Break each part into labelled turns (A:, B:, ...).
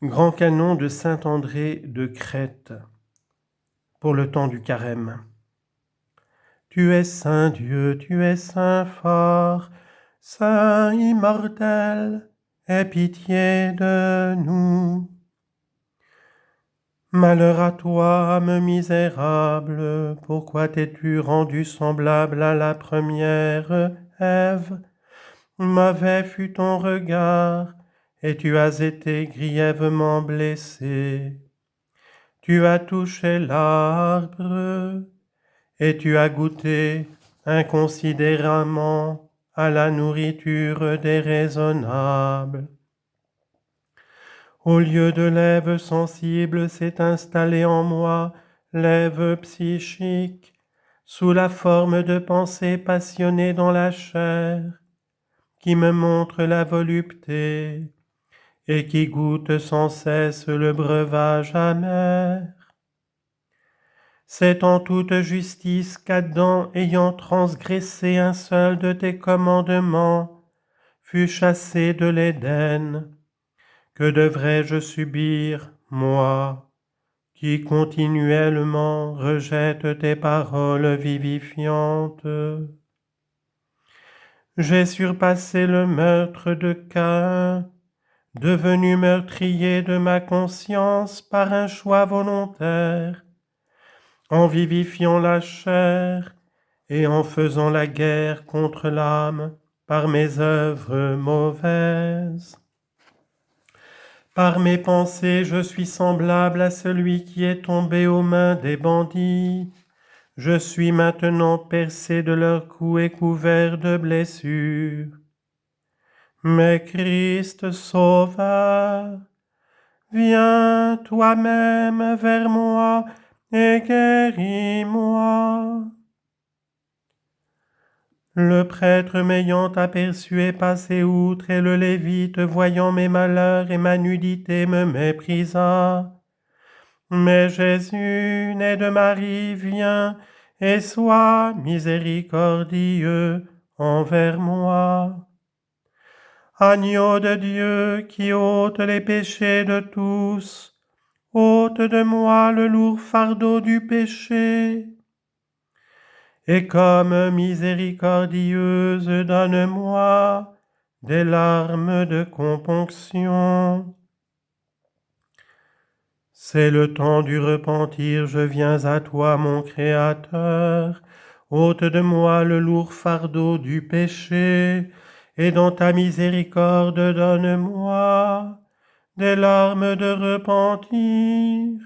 A: Grand canon de saint André de Crète, pour le temps du carême. Tu es saint Dieu, tu es saint fort, saint immortel, aie pitié de nous. Malheur à toi, âme misérable, pourquoi t'es-tu rendu semblable à la première Ève? Mauvais fut ton regard, et tu as été grièvement blessé. Tu as touché l'arbre, et tu as goûté inconsidérément à la nourriture déraisonnable. Au lieu de l'Ève sensible s'est installée en moi l'Ève psychique, sous la forme de pensées passionnées dans la chair, qui me montre la volupté et qui goûte sans cesse le breuvage amer. C'est en toute justice qu'Adam, ayant transgressé un seul de tes commandements, fut chassé de l'Éden. Que devrais-je subir, moi, qui continuellement rejette tes paroles vivifiantes? J'ai surpassé le meurtre de Caïn, devenu meurtrier de ma conscience par un choix volontaire, en vivifiant la chair et en faisant la guerre contre l'âme par mes œuvres mauvaises. Par mes pensées, je suis semblable à celui qui est tombé aux mains des bandits. Je suis maintenant percé de leurs coups et couvert de blessures. Mais Christ Sauveur, viens toi-même vers moi et guéris-moi. Le prêtre m'ayant aperçu est passé outre, et le Lévite, voyant mes malheurs et ma nudité, me méprisa. Mais Jésus, né de Marie, viens et sois miséricordieux envers moi. Agneau de Dieu qui ôte les péchés de tous, ôte de moi le lourd fardeau du péché. Et comme miséricordieuse, donne-moi des larmes de componction. C'est le temps du repentir, je viens à toi, mon Créateur. Ôte de moi le lourd fardeau du péché, et dans ta miséricorde donne-moi des larmes de repentir.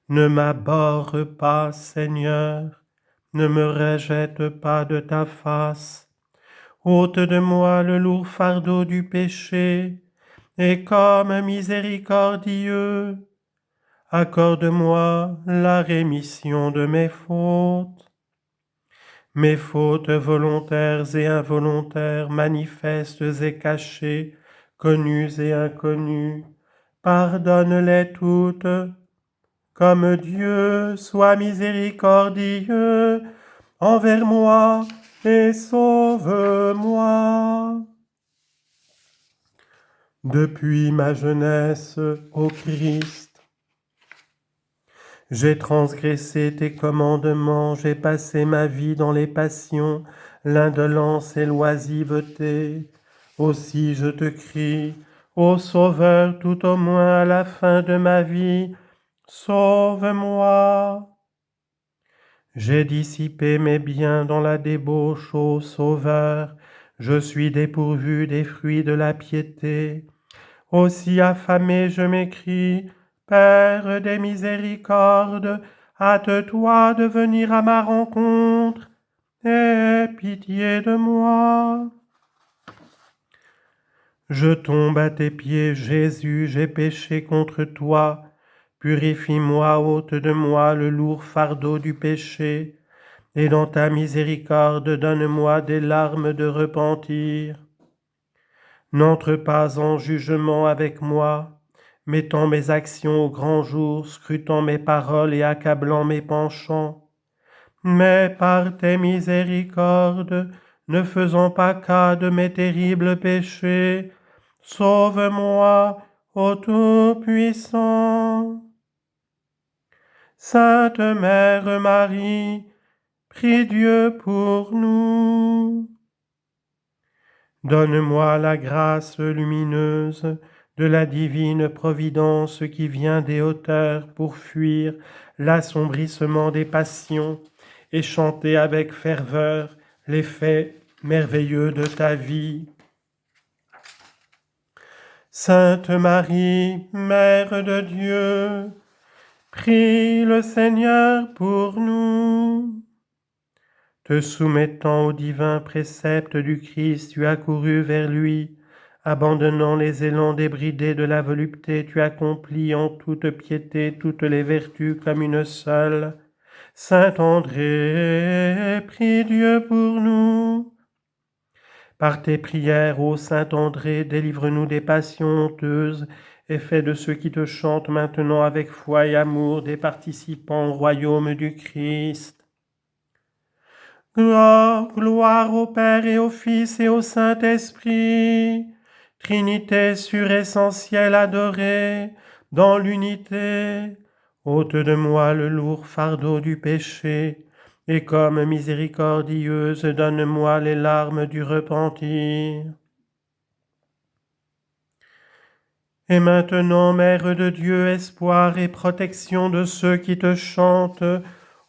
A: Ne m'abhorre pas, Seigneur, ne me rejette pas de ta face. Ôte de moi le lourd fardeau du péché, et comme miséricordieux, accorde-moi la rémission de mes fautes volontaires et involontaires, manifestes et cachées, connues et inconnues. Pardonne-les toutes. Comme Dieu soit miséricordieux envers moi et sauve-moi. Depuis ma jeunesse, ô Christ, j'ai transgressé tes commandements, j'ai passé ma vie dans les passions, l'indolence et l'oisiveté. Aussi je te crie, ô Sauveur, tout au moins à la fin de ma vie, sauve-moi. J'ai dissipé mes biens dans la débauche, ô Sauveur, je suis dépourvu des fruits de la piété. Aussi affamé je m'écrie, Père des miséricordes, hâte-toi de venir à ma rencontre, et aie pitié de moi. Je tombe à tes pieds, Jésus, j'ai péché contre toi. Purifie-moi, ôte de moi le lourd fardeau du péché, et dans ta miséricorde donne-moi des larmes de repentir. N'entre pas en jugement avec moi, mettant mes actions au grand jour, scrutant mes paroles et accablant mes penchants. Mais par tes miséricordes, ne faisant pas cas de mes terribles péchés, sauve-moi, ô Tout-Puissant. Sainte Mère Marie, prie Dieu pour nous. Donne-moi la grâce lumineuse de la divine providence qui vient des hauteurs pour fuir l'assombrissement des passions et chanter avec ferveur les faits merveilleux de ta vie. Sainte Marie, Mère de Dieu, prie le Seigneur pour nous. Te soumettant aux divins préceptes du Christ, tu as couru vers lui. Abandonnant les élans débridés de la volupté, tu accomplis en toute piété toutes les vertus comme une seule. Saint André, prie Dieu pour nous. Par tes prières, ô Saint André, délivre-nous des passions honteuses et fais de ceux qui te chantent maintenant avec foi et amour des participants au royaume du Christ. Gloire au Père et au Fils et au Saint-Esprit, Trinité suressentielle adorée, dans l'unité. Ôte de moi le lourd fardeau du péché, et comme miséricordieuse, donne-moi les larmes du repentir. Et maintenant, Mère de Dieu, espoir et protection de ceux qui te chantent,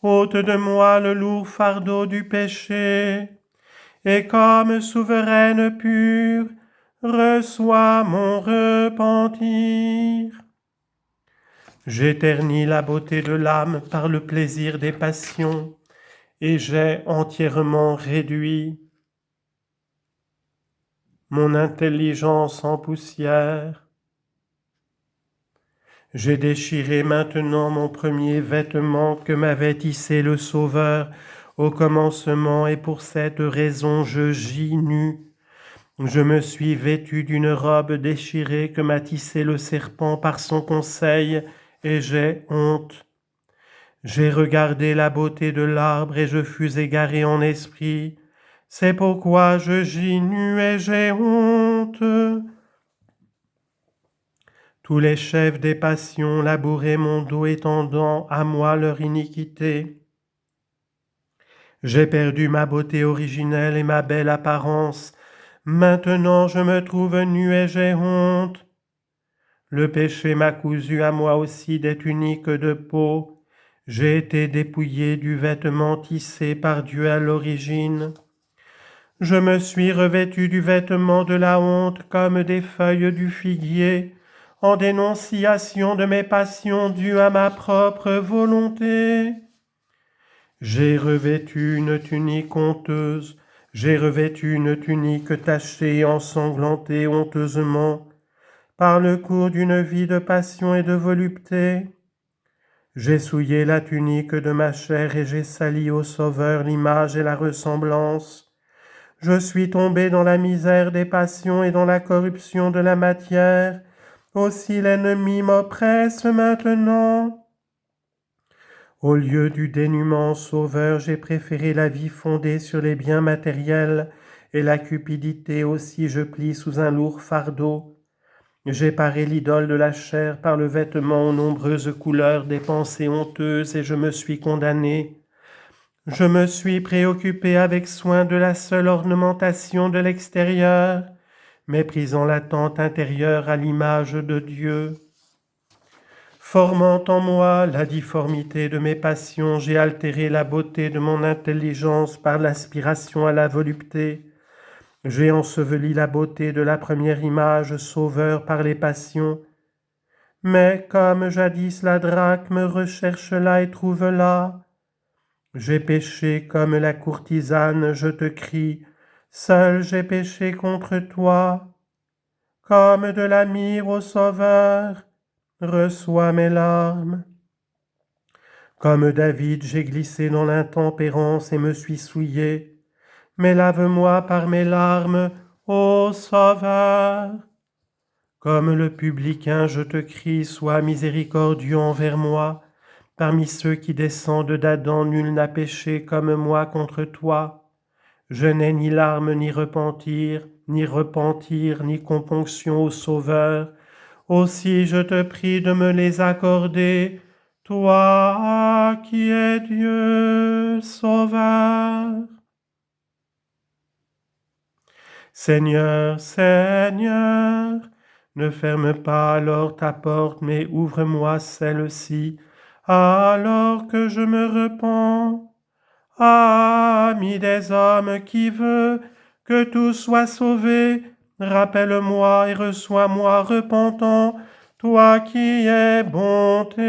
A: ôte de moi le lourd fardeau du péché, et comme souveraine pure, reçois mon repentir. J'éternis la beauté de l'âme par le plaisir des passions, et j'ai entièrement réduit mon intelligence en poussière. J'ai déchiré maintenant mon premier vêtement que m'avait tissé le Sauveur au commencement, et pour cette raison je gis nu. Je me suis vêtu d'une robe déchirée que m'a tissé le serpent par son conseil, et j'ai honte. J'ai regardé la beauté de l'arbre et je fus égaré en esprit. C'est pourquoi je gis nu et j'ai honte. Tous les chefs des passions labouraient mon dos, étendant à moi leur iniquité. J'ai perdu ma beauté originelle et ma belle apparence. Maintenant je me trouve nu et j'ai honte. Le péché m'a cousu à moi aussi des tuniques de peau. J'ai été dépouillé du vêtement tissé par Dieu à l'origine. Je me suis revêtu du vêtement de la honte comme des feuilles du figuier, en dénonciation de mes passions dues à ma propre volonté. J'ai revêtu une tunique honteuse, j'ai revêtu une tunique tachée et ensanglantée honteusement, par le cours d'une vie de passion et de volupté. J'ai souillé la tunique de ma chair et j'ai sali au Sauveur l'image et la ressemblance. Je suis tombé dans la misère des passions et dans la corruption de la matière. Aussi l'ennemi m'oppresse maintenant. Au lieu du dénuement sauveur, j'ai préféré la vie fondée sur les biens matériels, et la cupidité aussi je plie sous un lourd fardeau. J'ai paré l'idole de la chair par le vêtement aux nombreuses couleurs des pensées honteuses, et je me suis condamné. Je me suis préoccupé avec soin de la seule ornementation de l'extérieur, méprisant l'attente intérieure à l'image de Dieu. Formant en moi la difformité de mes passions, j'ai altéré la beauté de mon intelligence par l'aspiration à la volupté. J'ai enseveli la beauté de la première image sauveur par les passions. Mais comme jadis la drachme recherche-la et trouve-la, j'ai péché comme la courtisane, je te crie, seul j'ai péché contre toi. Comme de la myrrhe au Sauveur, reçois mes larmes. Comme David, j'ai glissé dans l'intempérance et me suis souillé, mais lave-moi par mes larmes, ô Sauveur. Comme le publicain, je te crie, sois miséricordieux envers moi. Parmi ceux qui descendent d'Adam, nul n'a péché comme moi contre toi. Je n'ai ni larmes, ni repentir, ni componction au Sauveur. Aussi je te prie de me les accorder, toi qui es Dieu sauveur. Seigneur, Seigneur, ne ferme pas alors ta porte, mais ouvre-moi celle-ci, alors que je me repens. Ami des hommes qui veut que tout soit sauvé, rappelle-moi et reçois-moi repentant, toi qui es bonté.